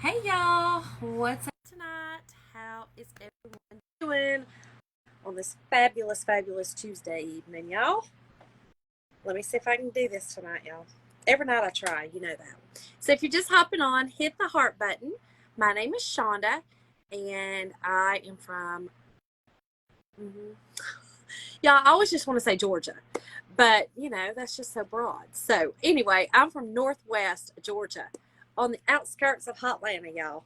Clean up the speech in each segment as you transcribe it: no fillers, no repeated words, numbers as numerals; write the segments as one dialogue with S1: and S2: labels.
S1: Hey y'all, what's up tonight? How is everyone doing on this fabulous, fabulous Tuesday evening, y'all? Let me see if I can do this tonight, y'all. Every night I try, you know that. So if you're just hopping on, hit the heart button. My name is Shonda, and I am from, mhm. Y'all, I always just want to say Georgia, but that's just so broad. So anyway, I'm from Northwest Georgia, on the outskirts of Hotlanta, y'all.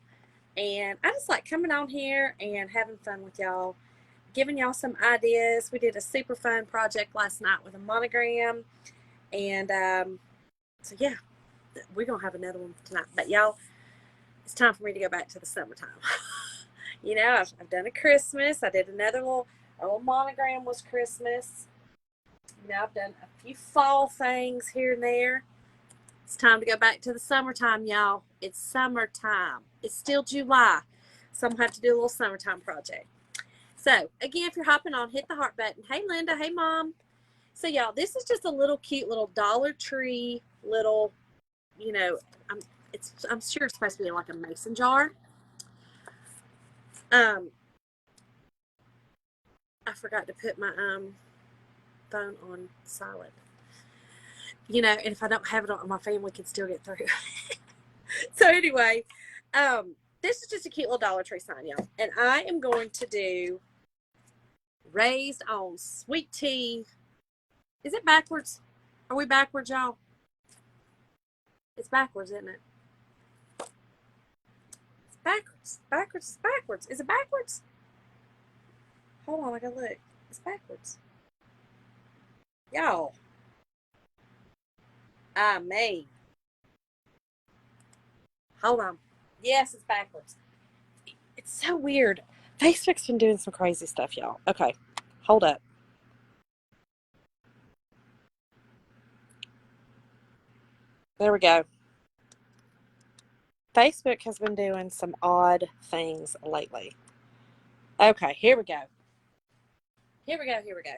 S1: And I just like coming on here and having fun with y'all, giving y'all some ideas. We did a super fun project last night with a monogram. And so, yeah, we're going to have another one tonight. But y'all, it's time for me to go back to the summertime. I've done a Christmas. I did another little monogram was Christmas. I've done a few fall things here and there. It's time to go back to the summertime, y'all. It's summertime. It's still July. So I'm going to have to do a little summertime project. So, again, if you're hopping on, hit the heart button. Hey, Linda. Hey, Mom. So, y'all, this is just a little cute little Dollar Tree little, you know, I'm, I'm sure it's supposed to be like a mason jar. Um, I forgot to put my phone on silent. And if I don't have it on, my family can still get through. So, anyway, this is just a cute little Dollar Tree sign, y'all. And I am going to do raised on sweet tea. Is it backwards? Are we backwards, y'all? It's backwards, isn't it? It's backwards. Backwards is backwards. Is it backwards? Hold on, I gotta look. It's backwards. Y'all. I may. Hold on. Yes, it's backwards. It's so weird. Facebook's been doing some crazy stuff, y'all. Okay. Hold up. There we go. Facebook has been doing some odd things lately. Okay, here we go. Here we go. Here we go.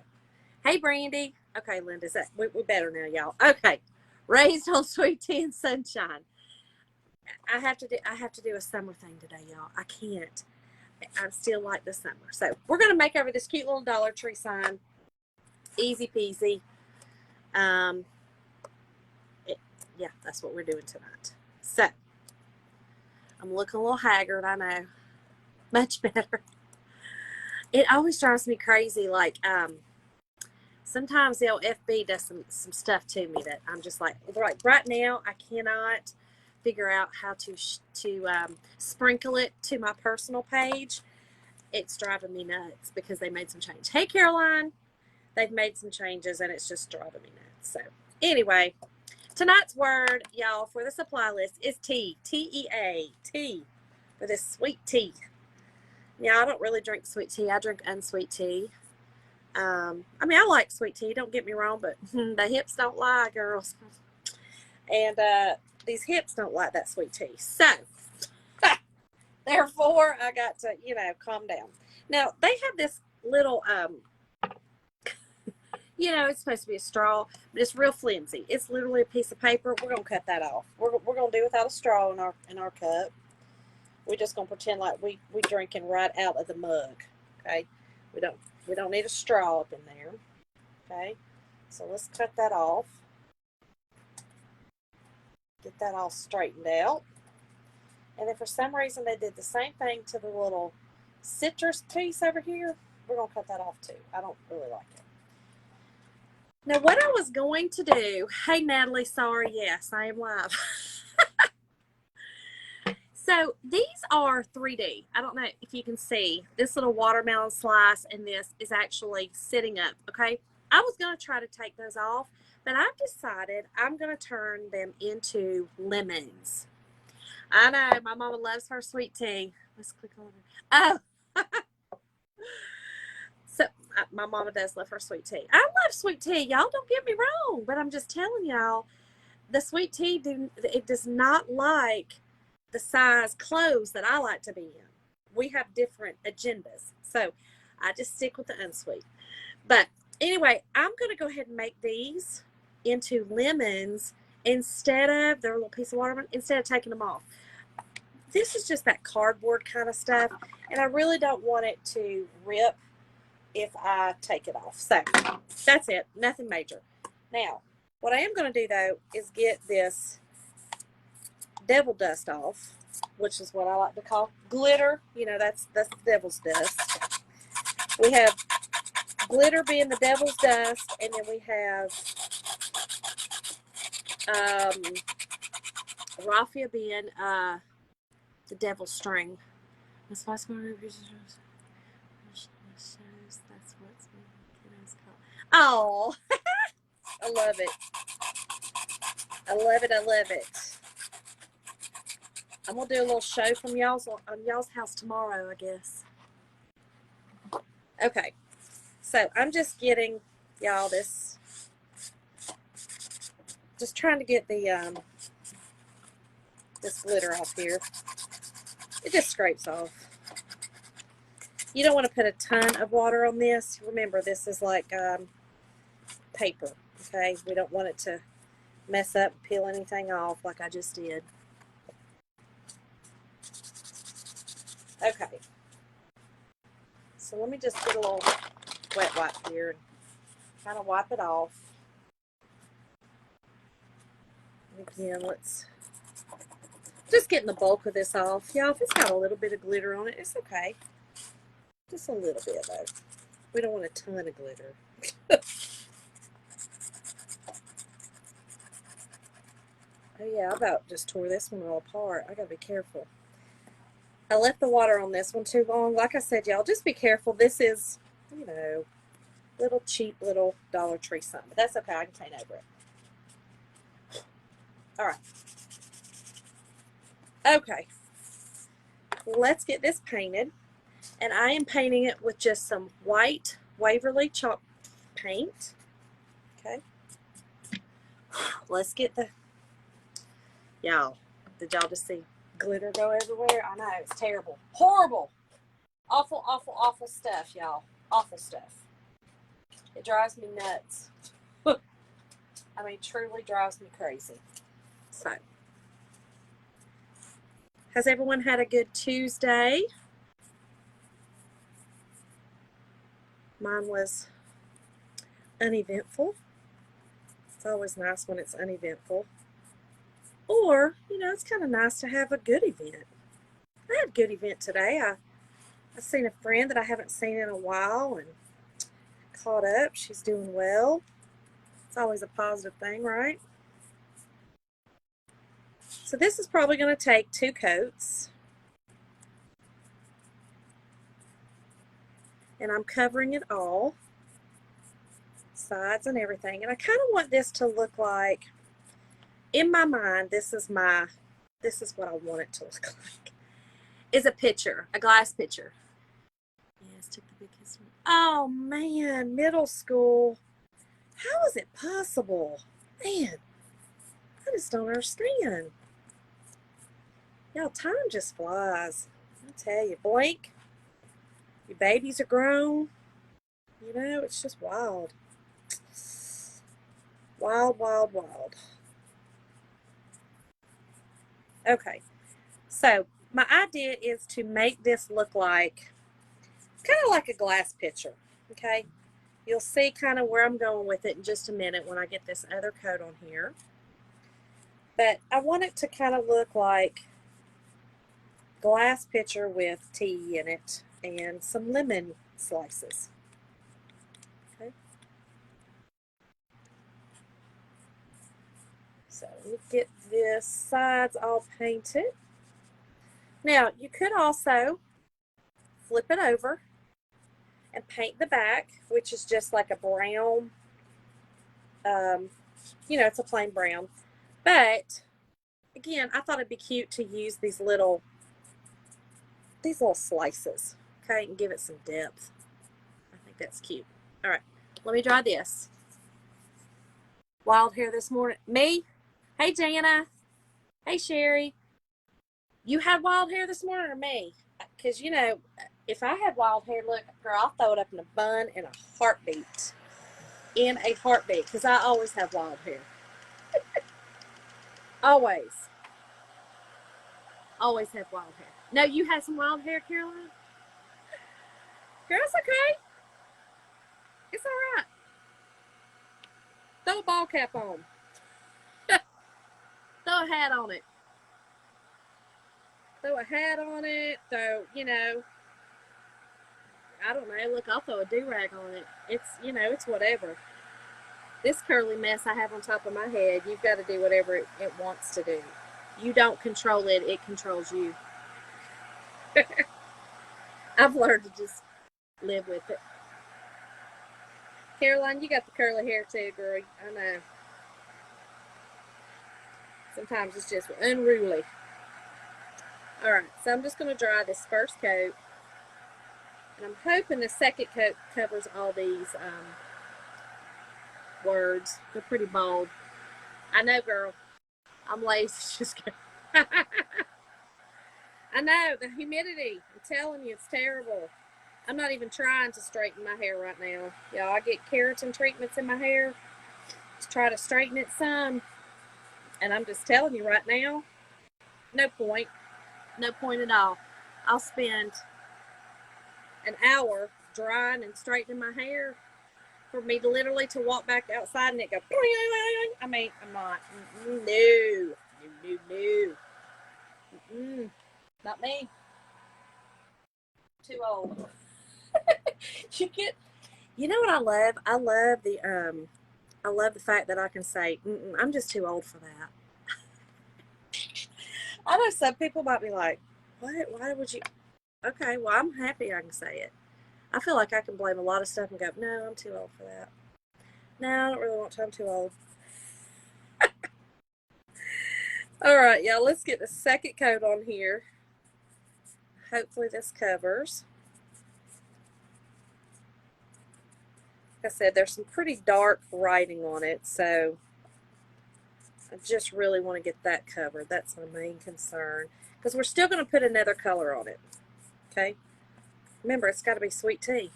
S1: Hey, Brandy. Okay, Linda's that. We're better now, y'all. Okay. Raised on sweet tea and sunshine. I have to do a summer thing today, y'all. I can't. I still like the summer. So we're gonna make over this cute little Dollar Tree sign. Easy peasy. Um it, yeah, that's what we're doing tonight. So I'm looking a little haggard, I know. Much better. It always drives me crazy, like sometimes the LFB does some stuff to me that I'm just like right now I cannot figure out how to sprinkle it to my personal page. It's driving me nuts because they made some change. Hey, Caroline, they've made some changes and it's just driving me nuts. So anyway, tonight's word, y'all, for the supply list is tea. Tea. Tea for this sweet tea. Now I don't really drink sweet tea. I drink unsweet tea. I mean, I like sweet tea. Don't get me wrong, but the hips don't lie, girls, and these hips don't like that sweet tea. So, therefore, I got to calm down. Now they have this little it's supposed to be a straw, but it's real flimsy. It's literally a piece of paper. We're gonna cut that off. We're gonna do without a straw in our cup. We're just gonna pretend like we drinking right out of the mug. Okay, we don't we don't need a straw up in there. Okay, so let's cut that off. Get that all straightened out. And then for some reason they did the same thing to the little citrus piece over here. We're gonna cut that off too. I don't really like it. Now what I was going to do, hey Natalie, sorry, yes, I am live. So these are 3D. I don't know if you can see this little watermelon slice, and this is actually sitting up. Okay, I was going to try to take those off, but I've decided I'm going to turn them into lemons. I know my mama loves her sweet tea. Let's click on it. Oh, so my mama does love her sweet tea. I love sweet tea, y'all. Don't get me wrong, but I'm just telling y'all, the sweet tea it does not like the size clothes that I like to be in. We have different agendas, so I just stick with the unsweet. But anyway, I'm going to go ahead and make these into lemons instead of their little piece of watermelon, instead of taking them off. this is just that cardboard kind of stuff, and I really don't want it to rip if I take it off. So that's it, nothing major. Now, what I am going to do though is get this devil dust off, which is what I like to call glitter. You know, that's the devil's dust. We have glitter being the devil's dust, and then we have raffia being the devil's string. That's what's going to be. That's what's called. Oh, I love it. I love it. I love it. I'm gonna do a little show from y'all's house tomorrow, I guess. Okay, so I'm just getting y'all this. Just trying to get the this glitter off here. It just scrapes off. You don't want to put a ton of water on this. Remember, this is like paper, okay? We don't want it to mess up and peel anything off like I just did. Okay. So let me just get a little wet wipe here and kind of wipe it off. Again, let's just getting the bulk of this off. Y'all, if it's got a little bit of glitter on it, it's okay. Just a little bit, though. We don't want a ton of glitter. Oh, yeah, I about just tore this one all apart. I got to be careful. I left the water on this one too long. Like I said, y'all, just be careful. This is, you know, little cheap little Dollar Tree something. But that's okay. I can paint over it. All right. Okay. Let's get this painted. And I am painting it with just some white Waverly chalk paint. Okay. Let's get the, y'all, did y'all just see glitter go everywhere? I know, it's terrible. Horrible. Awful, awful, awful stuff, y'all. Awful stuff. It drives me nuts. I mean, truly drives me crazy. So, has everyone had a good Tuesday? Mine was uneventful. It's always nice when it's uneventful. Or, you know, it's kind of nice to have a good event. I had a good event today. I seen a friend that I haven't seen in a while and caught up. She's doing well. It's always a positive thing, right? So this is probably going to take 2 coats. And I'm covering it all, sides and everything. And I kind of want this to look like, in my mind, this is what I want it to look like. Is a pitcher, a glass pitcher. Yes, took the big kiss. Oh man, middle school. How is it possible? Man, I just don't understand. Y'all, time just flies. I tell you, blink. Your babies are grown. You know, it's just wild. Wild, wild, wild. Okay, so my idea is to make this look like, kind of like a glass pitcher, okay? You'll see kind of where I'm going with it in just a minute when I get this other coat on here. But I want it to kind of look like glass pitcher with tea in it and some lemon slices. Okay. So we get this sides all painted. Now you could also flip it over and paint the back, which is just like a brown, you know, it's a plain brown. But again, I thought it'd be cute to use these little slices, okay, and give it some depth. I think that's cute. All right, let me dry this. Wild hair this morning. Me? Hey, Jana. Hey, Sherry. You had wild hair this morning or me? Because, you know, if I had wild hair, look, girl, I'll throw it up in a bun in a heartbeat. In a heartbeat, because I always have wild hair. Always. Always have wild hair. No, you had some wild hair, Caroline? Girl, it's okay. It's all right. Throw a ball cap on. Throw a hat on it. Throw a hat on it. I don't know. Look, I'll throw a do-rag on it. It's whatever. This curly mess I have on top of my head, you've got to do whatever it wants to do. You don't control it. It controls you. I've learned to just live with it. Caroline, you got the curly hair too, girl. I know. Sometimes it's just unruly. All right, so I'm just going to dry this first coat. And I'm hoping the second coat covers all these words. They're pretty bold. I know, girl. I'm lazy. Just I know, the humidity. I'm telling you, it's terrible. I'm not even trying to straighten my hair right now. Y'all, I get keratin treatments in my hair to try to straighten it some. And I'm just telling you right now, no point. No point at all. I'll spend an hour drying and straightening my hair for me to literally to walk back outside and it go. I mean, I'm not. No. Not me. Too old. You know what I love? I love the fact that I can say, I'm just too old for that. I know some people might be like, what? Why would you? Okay, well, I'm happy I can say it. I feel like I can blame a lot of stuff and go, no, I'm too old for that. No, I don't really want to. I'm too old. All right, y'all, let's get the second coat on here. Hopefully this covers. Like I said, there's some pretty dark writing on it, so I just really want to get that covered. That's my main concern, because we're still going to put another color on it. Okay? Remember, it's got to be sweet tea.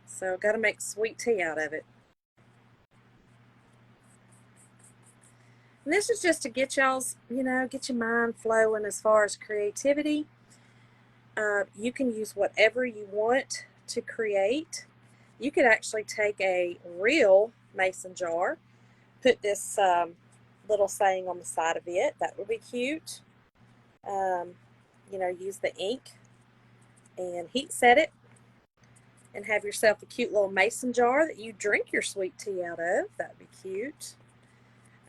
S1: So I've got to make sweet tea out of it. And this is just to get y'all's, get your mind flowing as far as creativity. You can use whatever you want to create. You could actually take a real mason jar, put this little saying on the side of it. That would be cute. Use the ink and heat set it and have yourself a cute little mason jar that you drink your sweet tea out of. That would be cute.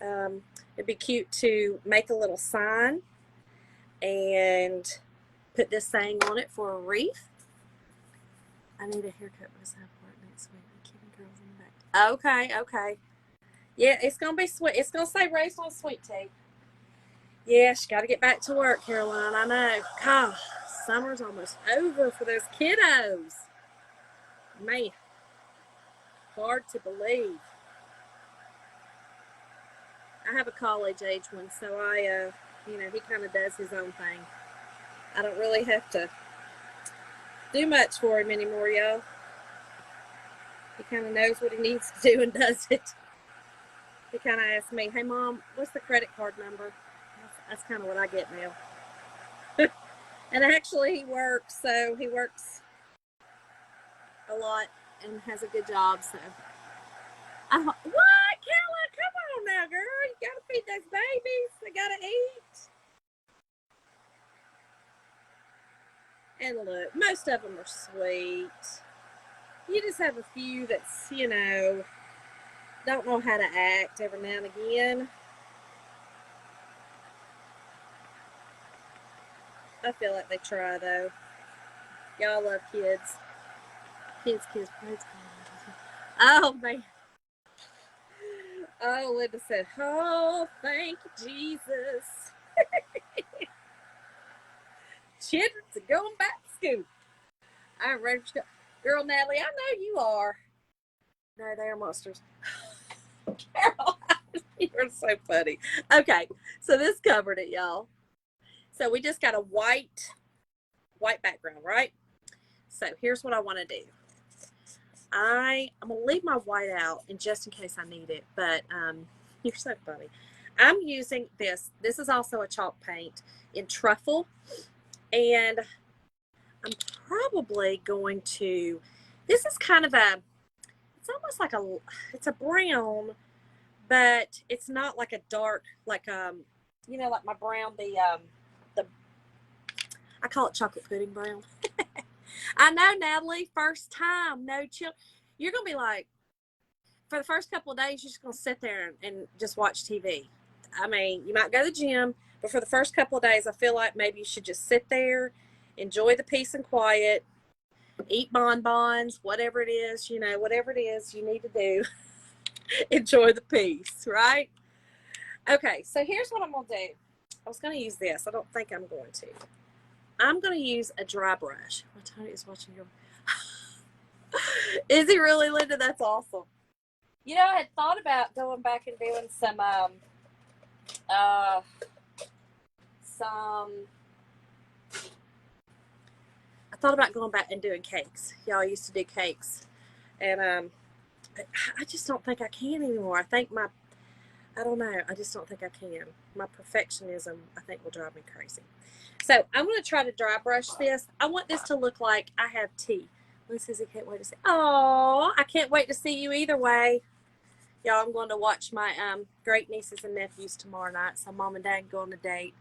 S1: It'd be cute to make a little sign and put this saying on it for a wreath. I need a haircut myself for it next week. I'm keeping girls in the back. Okay. Yeah, it's going to be sweet. It's going to say raised on sweet tea. Yeah, she got to get back to work, Caroline. I know. Gosh, summer's almost over for those kiddos. Man, hard to believe. I have a college age one, so he kind of does his own thing. I don't really have to do much for him anymore, y'all. He kind of knows what he needs to do and does it. He kind of asks me, hey, Mom, what's the credit card number? That's kind of what I get now. And actually, he works a lot and has a good job, so. What? Caroline, come on now, girl. You got to feed those babies. They got to eat. And look, most of them are sweet. You just have a few that's, don't know how to act every now and again. I feel like they try, though. Y'all love kids. Kids. Oh, man. Oh, Linda said, oh, thank you, Jesus. Children's are going back to school. I'm ready to go. Girl, Natalie, I know you are. No, they're monsters. Carol, you're so funny. Okay, so this covered it, y'all. So we just got a white background, right? So here's what I want to do. I'm going to leave my white out and just in case I need it, but you're so funny. I'm using this. This is also a chalk paint in Truffle. And I'm probably going to, this is kind of a, it's almost like it's a brown, but it's not like a dark, like, you know, like my brown, the, I call it chocolate pudding brown. I know, Natalie, first time, no chill. You're going to be like, for the first couple of days, you're just going to sit there and just watch TV. I mean, you might go to the gym, but for the first couple of days, I feel like maybe you should just sit there, enjoy the peace and quiet, eat bonbons, whatever it is, you know, whatever it is you need to do, enjoy the peace, right? Okay, so here's what I'm going to do. I was going to use this. I don't think I'm going to. I'm going to use a dry brush. My Tony is watching your. Is he really, Linda? That's awesome. You know, I had thought about going back and doing some I thought about going back and doing cakes. Y'all used to do cakes. And I just don't think I can anymore. I don't know. I just don't think I can. My perfectionism, I think, will drive me crazy. So I'm going to try to dry brush this. I want this to look like I have tea. Lynn says he can't wait to see. Oh, I can't wait to see you either way. Y'all, I'm going to watch my great nieces and nephews tomorrow night. So Mom and Dad can go on a date.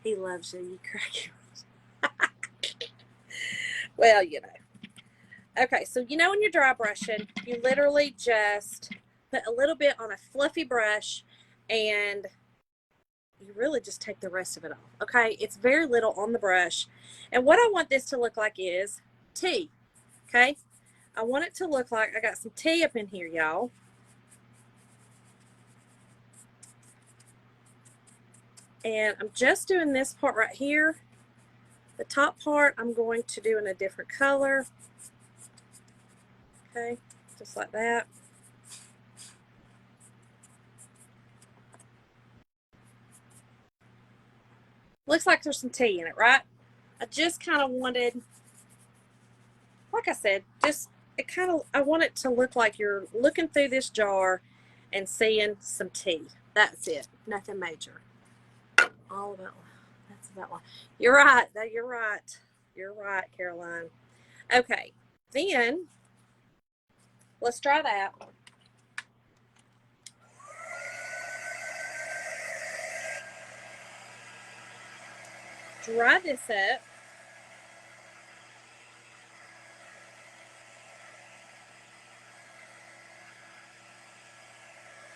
S1: He loves you. You crack. Well, you know. Okay, so you know when you're dry brushing, you literally just put a little bit on a fluffy brush and you really just take the rest of it off. Okay, it's very little on the brush. And what I want this to look like is tea. Okay, I want it to look like I got some tea up in here, y'all. And I'm just doing this part right here. The top part I'm going to do in a different color. Okay, just like that. Looks like there's some tea in it, right? I just kind of wanted, like I said, I want it to look like you're looking through this jar and seeing some tea. That's it. Nothing major. All about, that's about life. You're right. You're right. You're right, Caroline. Okay. Then, let's try that. Dry this up.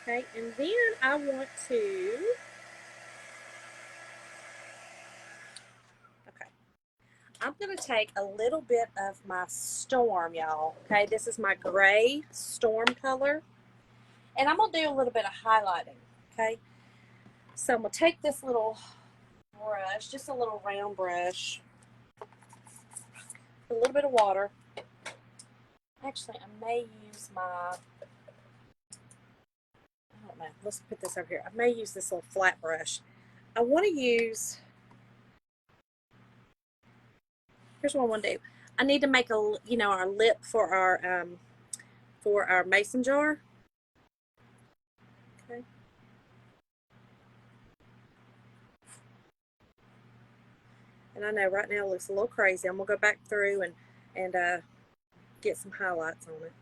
S1: Okay, and then I want to, okay, I'm going to take a little bit of my Storm, y'all. Okay, this is my gray Storm color. And I'm going to do a little bit of highlighting, okay? So I'm going to take this little brush, just a little round brush, a little bit of water. Actually, I may use I don't know, let's put this over here. I may use this little flat brush. I want to use, here's what I want to do. I need to make our lip for our mason jar. Okay. And I know right now it looks a little crazy. I'm going to go back through and get some highlights on it.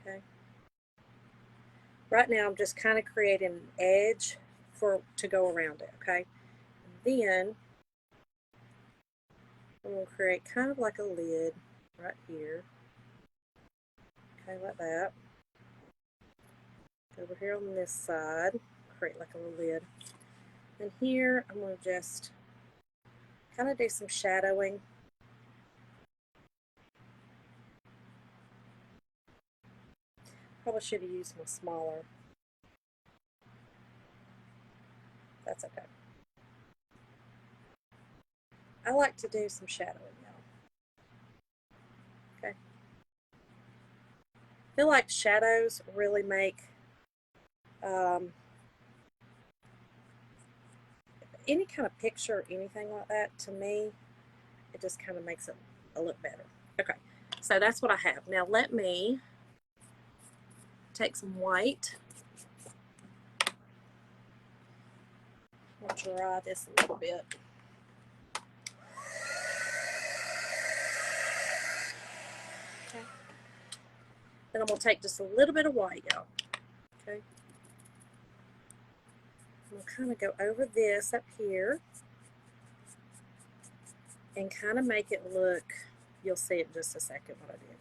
S1: Okay. Right now I'm just kind of creating an edge to go around it, okay? And then I'm going to create kind of like a lid right here. Okay, like that. Over here on this side, create like a little lid. And here I'm going to just kind of do some shadowing. Probably should have used my smaller. That's okay. I like to do some shadowing now. Okay. I feel like shadows really make any kind of picture, anything like that, to me, it just kind of makes it look better. Okay, so that's what I have. Now let me take some white I'll dry this a little bit. Okay. Then I'm going to take just a little bit of white, y'all. Okay. I'm going to kind of go over this up here and kind of make it look, you'll see it in just a second what I did.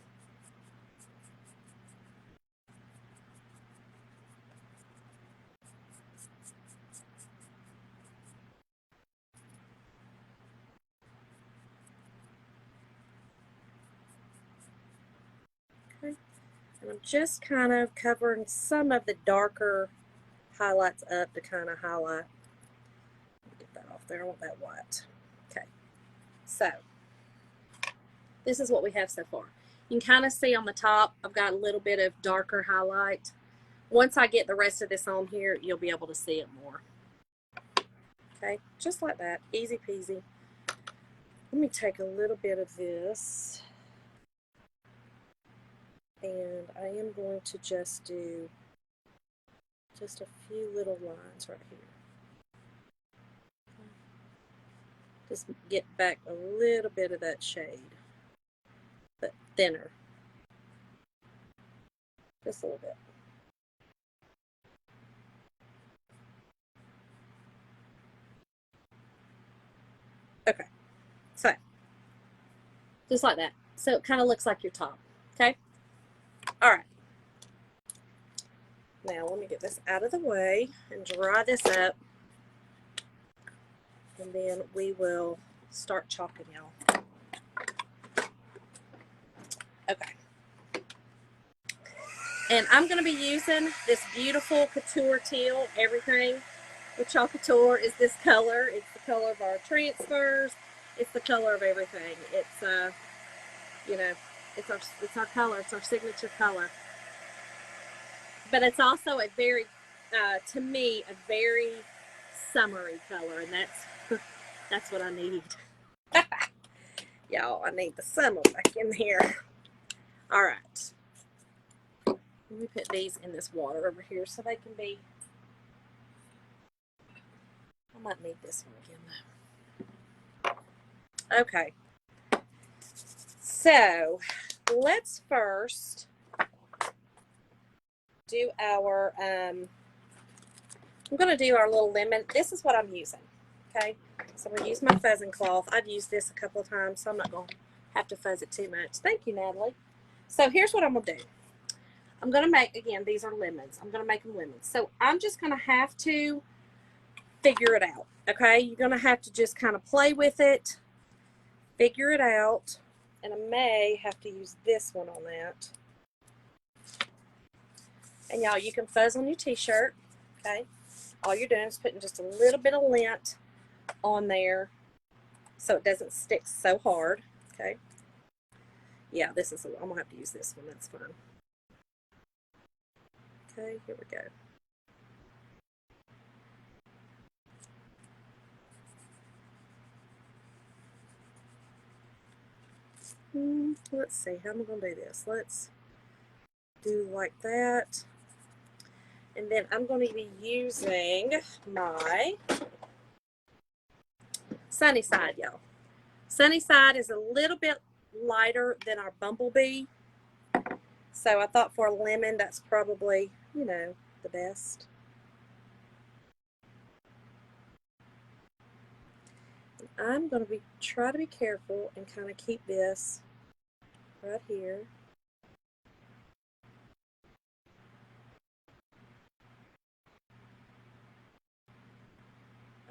S1: Okay. And I'm just kind of covering some of the darker highlights up to kind of highlight. Get that off there. I want that white. Okay. So this is what we have so far. You can kind of see on the top, I've got a little bit of darker highlight. Once I get the rest of this on here, you'll be able to see it more. Okay, just like that, easy peasy. Let me take a little bit of this, and I am going to just do just a few little lines right here. Just get back a little bit of that shade, but thinner. Just a little bit. Okay, so just like that. So it kind of looks like your top. Okay. All right. Now let me get this out of the way and dry this up, and then we will start chalking, y'all. Okay. And I'm going to be using this beautiful Couture teal. Everything with Chalk Couture is this color. It's the color of our transfers. It's the color of everything. It's you know, it's our color. It's our signature color. But it's also a very, to me, a very summery color, and that's what I need. Y'all, I need the summer back in here. All right. Let me put these in this water over here so they can be. I might need this one again though. Okay. So let's first do our, I'm going to do our little lemon. This is what I'm using. Okay. So I'm going to use my fuzzing cloth. I've used this a couple of times, so I'm not going to have to fuzz it too much. Thank you, Natalie. So here's what I'm going to do. I'm going to make, again, these are lemons. I'm going to make them lemons. So I'm just going to have to figure it out. Okay. You're going to have to just kind of play with it, figure it out. And I may have to use this one on that. And y'all, you can fuzz on your t-shirt, okay? All you're doing is putting just a little bit of lint on there so it doesn't stick so hard, okay? Yeah, this is, I'm gonna have to use this one, that's fine. Okay, here we go. Let's see, how am I gonna do this? Let's do like that. And then I'm going to be using my Sunnyside, y'all. Sunnyside is a little bit lighter than our Bumblebee. So I thought for a lemon, that's probably, you know, the best. I'm going to try to be careful and kind of keep this right here.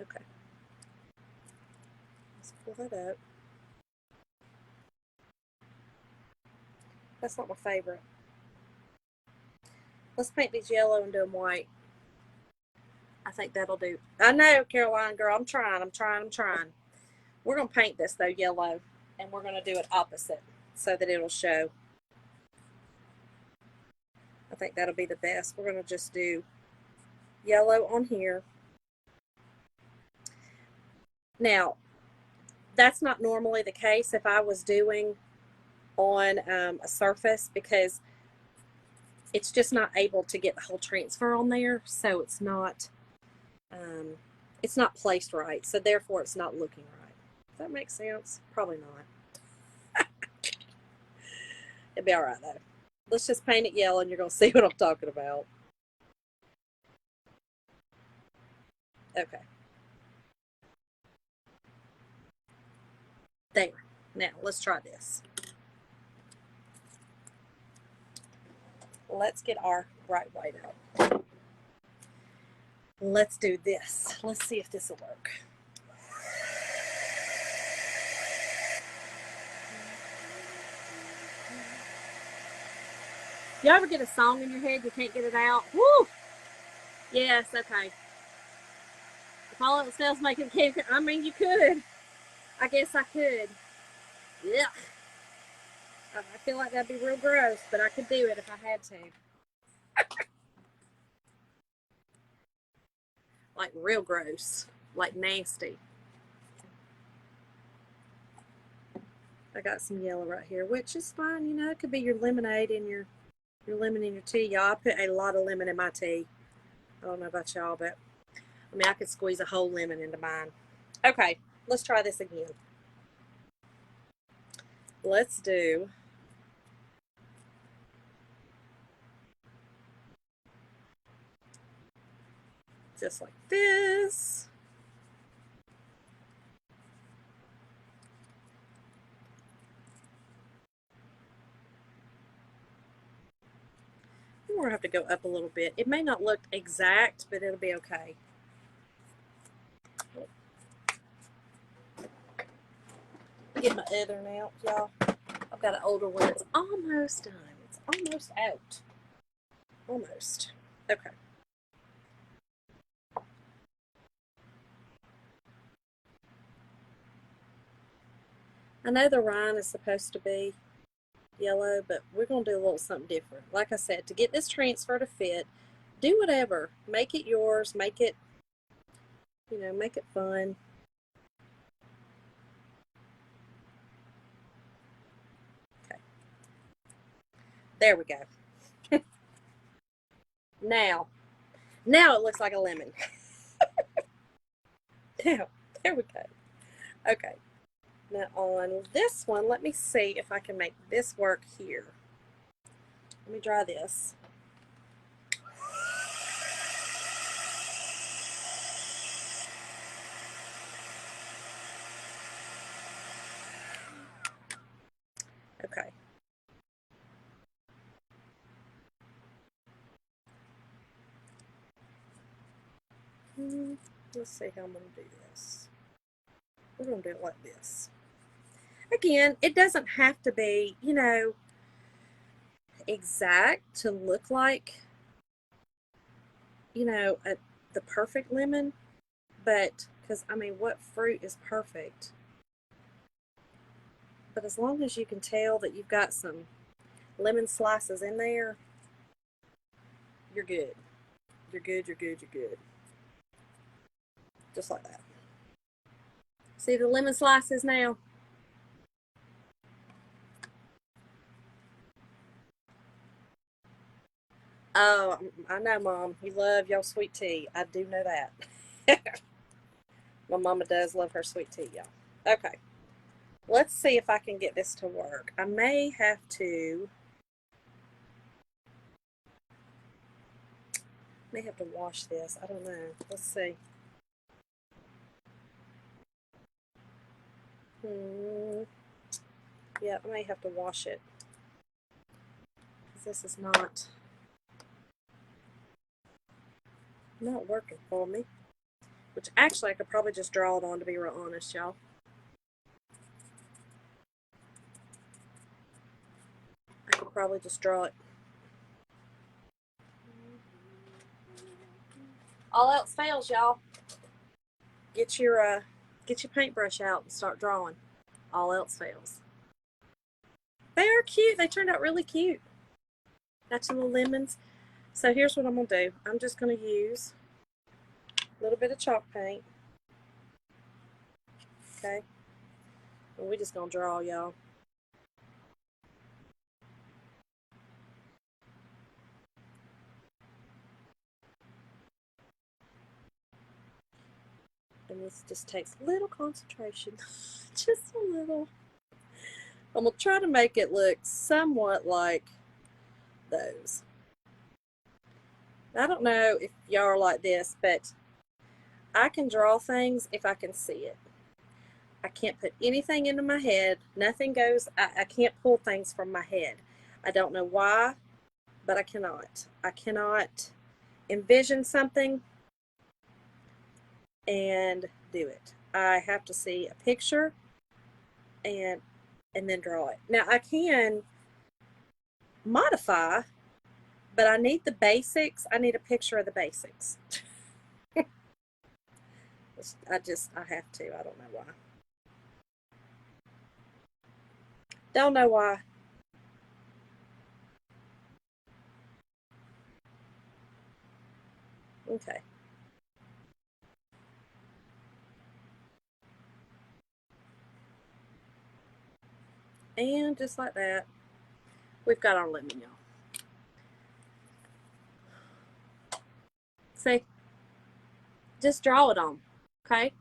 S1: Okay. Let's pull that up. That's not my favorite. Let's paint these yellow and do them white. I think that'll do. I know, Caroline girl, I'm trying. We're going to paint this, though, yellow, and we're going to do it opposite so that it'll show. I think that'll be the best. We're going to just do yellow on here. Now, that's not normally the case if I was doing on a surface, because it's just not able to get the whole transfer on there, so it's not It's not placed right, so therefore it's not looking right. Does that make sense? Probably not. It'll be all right though. Let's just paint it yellow and you're going to see what I'm talking about. Okay. There. Now, let's try this. Let's get our bright white out. Let's do this. Let's see if this will work. You ever get a song in your head, you can't get it out? Woo! Yes, okay. If all else fails, make it cake. I mean, you could. I guess I could. Yeah. I feel like that'd be real gross, but I could do it if I had to. Like real gross. Like nasty. I got some yellow right here, which is fine. You know, it could be your lemonade and your lemon in your tea. Y'all, I put a lot of lemon in my tea. I don't know about y'all, but I mean, I could squeeze a whole lemon into mine. Okay, let's try this again. Let's do just like this. We're gonna have to go up a little bit. It may not look exact, but it'll be okay. Get my other out, y'all. I've got an older one. It's almost done. It's almost out. Almost. Okay. I know the rind is supposed to be yellow, but we're going to do a little something different. Like I said, to get this transfer to fit, do whatever. Make it yours. Make it, you know, make it fun. Okay. There we go. Now it looks like a lemon. Now, there we go. Okay. Now on this one, let me see if I can make this work here. Let me dry this. Okay. Let's see how I'm going to do this. We're going to do it like this. Again, it doesn't have to be, you know, exact to look like, you know, the perfect lemon, but because I mean, what fruit is perfect? But as long as you can tell that you've got some lemon slices in there, you're good. You're good, you're good, you're good. Just like that. See the lemon slices now? Oh, I know, Mom. You love your sweet tea. I do know that. My mama does love her sweet tea, y'all. Okay. Let's see if I can get this to work. I may have to wash this. I don't know. Let's see. Yeah, I may have to wash it because this is not working for me. Which actually I could probably just draw it on, to be real honest, y'all. I could probably just draw it. All else fails, y'all. Get your paintbrush out and start drawing. All else fails. They are cute. They turned out really cute. Got some little lemons. So here's what I'm going to do. I'm just going to use a little bit of chalk paint. Okay. And we're just going to draw, y'all. And this just takes a little concentration. Just a little. I'm going to try to make it look somewhat like those. I don't know if y'all are like this, but I can draw things if I can see it. I can't put anything into my head. Nothing goes, I can't pull things from my head. I don't know why, but I cannot. I cannot envision something and do it. I have to see a picture and then draw it. Now I can modify, but I need the basics. I need a picture of the basics. I have to. I don't know why. Don't know why. Okay. And just like that, we've got our lemon, y'all. See? Just draw it on, okay?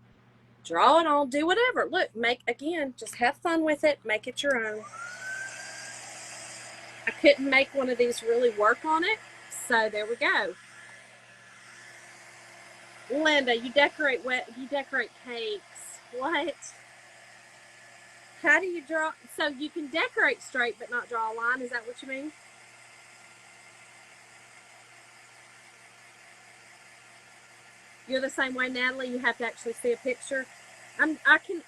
S1: Draw it on, do whatever. Look, again, just have fun with it. Make it your own. I couldn't make one of these really work on it, so there we go. Linda, you decorate cakes. What? How do you draw? So you can decorate straight but not draw a line. Is that what you mean? You're the same way, Natalie. You have to actually see a picture. I can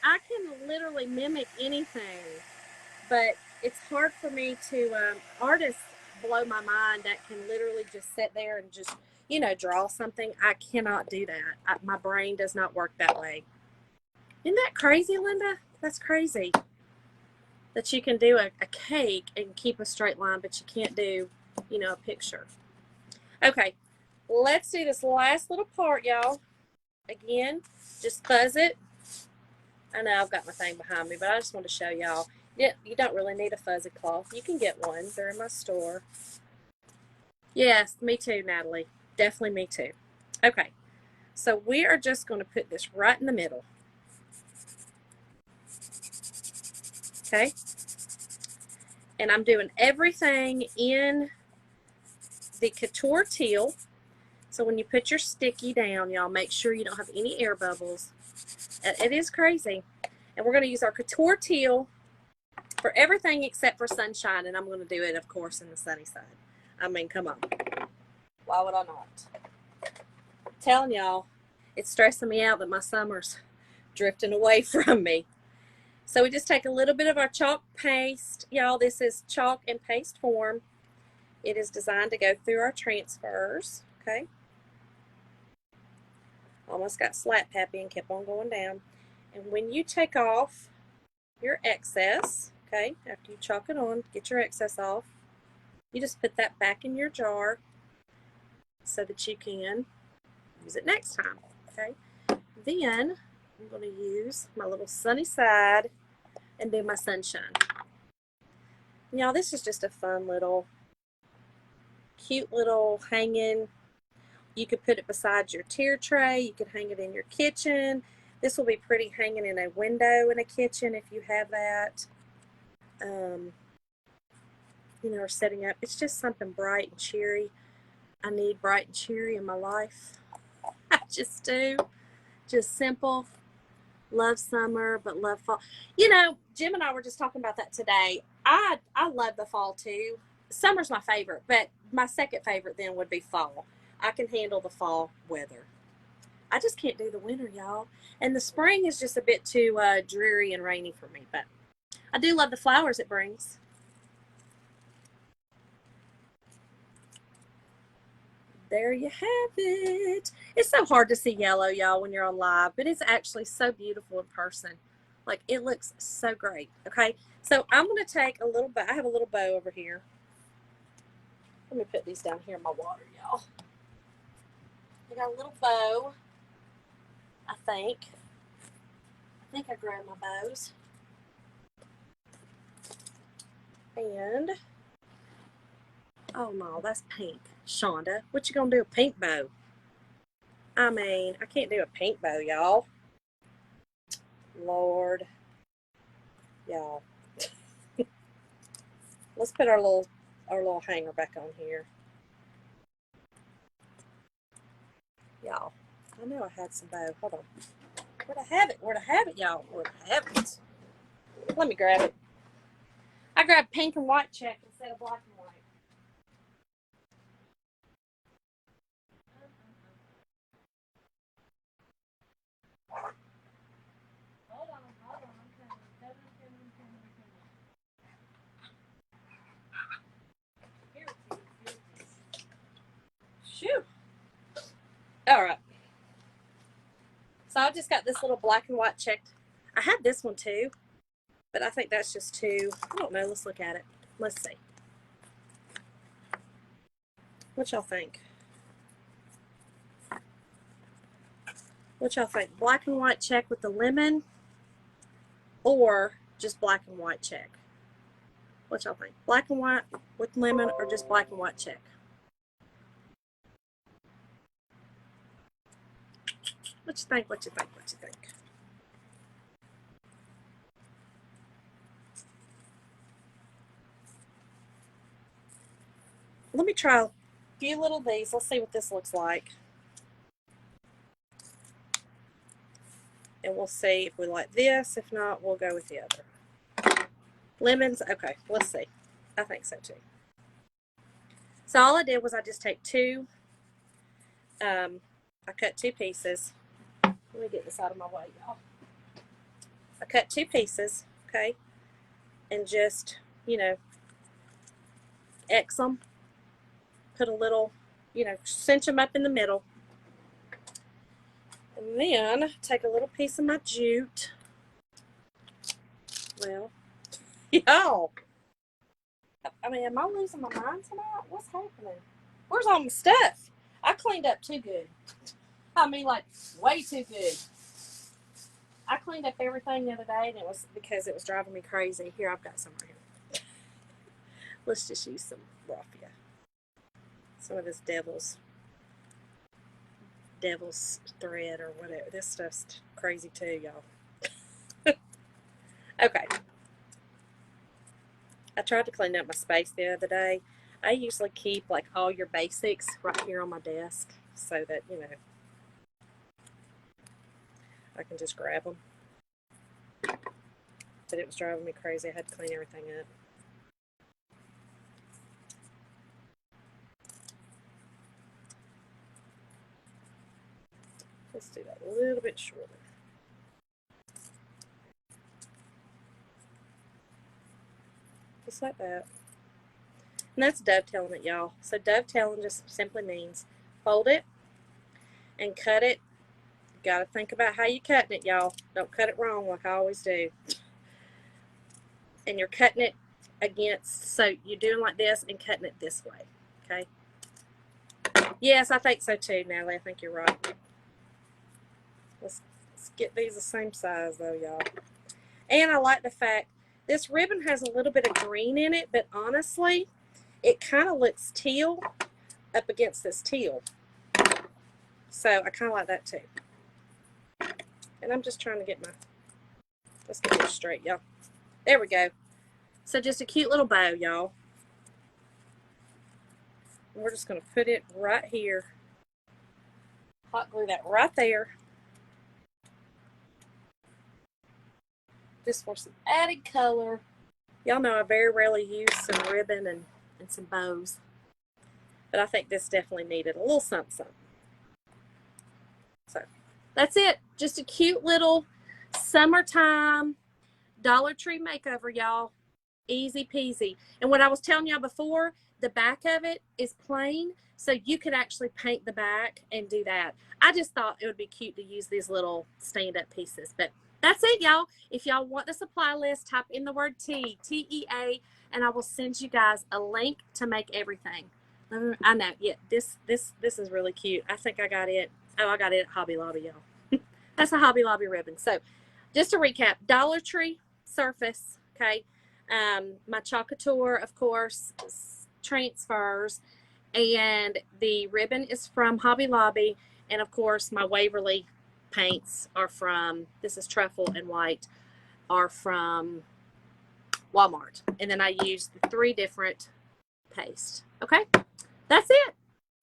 S1: literally mimic anything, but it's hard for me to. Artists blow my mind that can literally just sit there and just draw something. I cannot do that. My brain does not work that way. Isn't that crazy, Linda? That's crazy. That you can do a cake and keep a straight line, but you can't do, a picture. Okay, let's do this last little part, y'all. Again, just fuzz it. I know I've got my thing behind me, but I just want to show y'all. Yeah, you don't really need a fuzzy cloth. You can get one. They're in my store. Yes, me too, Natalie. Definitely me too. Okay, so we are just going to put this right in the middle. Okay, and I'm doing everything in the Couture Teal. So when you put your sticky down, y'all, make sure you don't have any air bubbles. It is crazy. And we're going to use our Couture Teal for everything except for sunshine, and I'm going to do it, of course, in the sunny side. I mean, come on. Why would I not? I'm telling y'all, it's stressing me out that my summer's drifting away from me. So we just take a little bit of our chalk paste. Y'all, this is chalk and paste form. It is designed to go through our transfers, okay? Almost got slap happy and kept on going down. And when you take off your excess, okay, after you chalk it on, get your excess off, you just put that back in your jar so that you can use it next time, okay? Then I'm going to use my little sunny side and do my sunshine. Y'all, this is just a fun little, cute little hanging. You could put it beside your tier tray. You could hang it in your kitchen. This will be pretty hanging in a window in a kitchen if you have that. Or setting up. It's just something bright and cheery. I need bright and cheery in my life. I just do. Just simple. Love summer, but love fall. Jim and I were just talking about that today. I love the fall too. Summer's my favorite, but my second favorite then would be fall. I can handle the fall weather. I just can't do the winter, y'all. And the spring is just a bit too dreary and rainy for me, but I do love the flowers it brings. There you have it. It's so hard to see yellow, y'all, when you're on live, but it's actually so beautiful in person. Like, it looks so great. Okay, so I'm going to take a little bow. I have a little bow over here. Let me put these down here in my water, y'all. I got a little bow, I think. I grabbed my bows. And, oh no, that's pink. Shonda, what you gonna do a pink bow? I mean, I can't do a pink bow, y'all. Lord, y'all. Let's put our little hanger back on here. Y'all, I know I had some bow. Hold on. Where'd I have it? Where'd I have it, y'all? Where'd I have it? Let me grab it. I grabbed pink and white check instead of black and white. Hold on. I'm coming. Here it is. Shoo. All right. So I just got this little black and white checked. I had this one too, but I think that's just too, I don't know. Let's look at it. Let's see. What y'all think? What y'all think? Black and white check with the lemon or just black and white check? What y'all think? Black and white with lemon or just black and white check? What you think? What you think? What you think? Let me try a few little of these. Let's see what this looks like. And we'll see if we like this. If not, we'll go with the other. Lemons, okay, let's see. I think so too. So all I did was I just take two, I cut two pieces. Let me get this out of my way, y'all. I cut two pieces, okay, and just, you know, X them, put a little, you know, cinch them up in the middle. And then take a little piece of my jute. Well, y'all, I mean, am I losing my mind tonight? What's happening? Where's all my stuff? I cleaned up too good. I mean, like, way too good. I cleaned up everything the other day, and it was because it was driving me crazy. Here, I've got some right here. Let's just use some raffia. Some of this devil's thread or whatever. This stuff's crazy too, y'all. Okay. I tried to clean up my space the other day. I usually keep like all your basics right here on my desk so that, you know, I can just grab them. But it was driving me crazy. I had to clean everything up. Let's do that a little bit shorter. Just like that. And that's dovetailing it, y'all. So dovetailing just simply means fold it and cut it. You got to think about how you're cutting it, y'all. Don't cut it wrong like I always do. And you're cutting it against, so you're doing like this and cutting it this way, okay? Yes, I think so too, Natalie. I think you're right. Let's get these the same size though, y'all. And I like the fact this ribbon has a little bit of green in it, but honestly, it kind of looks teal up against this teal. So I kind of like that too. And I'm just trying to get my, let's get this straight, y'all. There we go. So just a cute little bow, y'all. We're just going to put it right here. Hot glue that right there. Just for some added color. Y'all know I very rarely use some ribbon and some bows. But I think this definitely needed a little something. So that's it. Just a cute little summertime Dollar Tree makeover, y'all. Easy peasy. And what I was telling y'all before, the back of it is plain, so you could actually paint the back and do that. I just thought it would be cute to use these little stand-up pieces. But that's it, y'all. If y'all want the supply list, type in the word T-E-A, and I will send you guys a link to make everything. I know, yeah, this is really cute. I think I got it. Oh, I got it at Hobby Lobby, y'all. That's a Hobby Lobby ribbon. So just to recap, Dollar Tree surface, okay? My Chocateur, of course, transfers, and the ribbon is from Hobby Lobby, and of course my Waverly paints are from, this is truffle and white, are from Walmart. And then I used the 3 different pastes. Okay, that's it.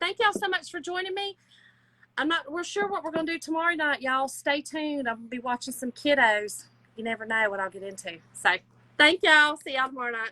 S1: Thank y'all so much for joining me. We're sure what we're going to do tomorrow night, y'all. Stay tuned. I'm going to be watching some kiddos. You never know what I'll get into. So thank y'all. See y'all tomorrow night.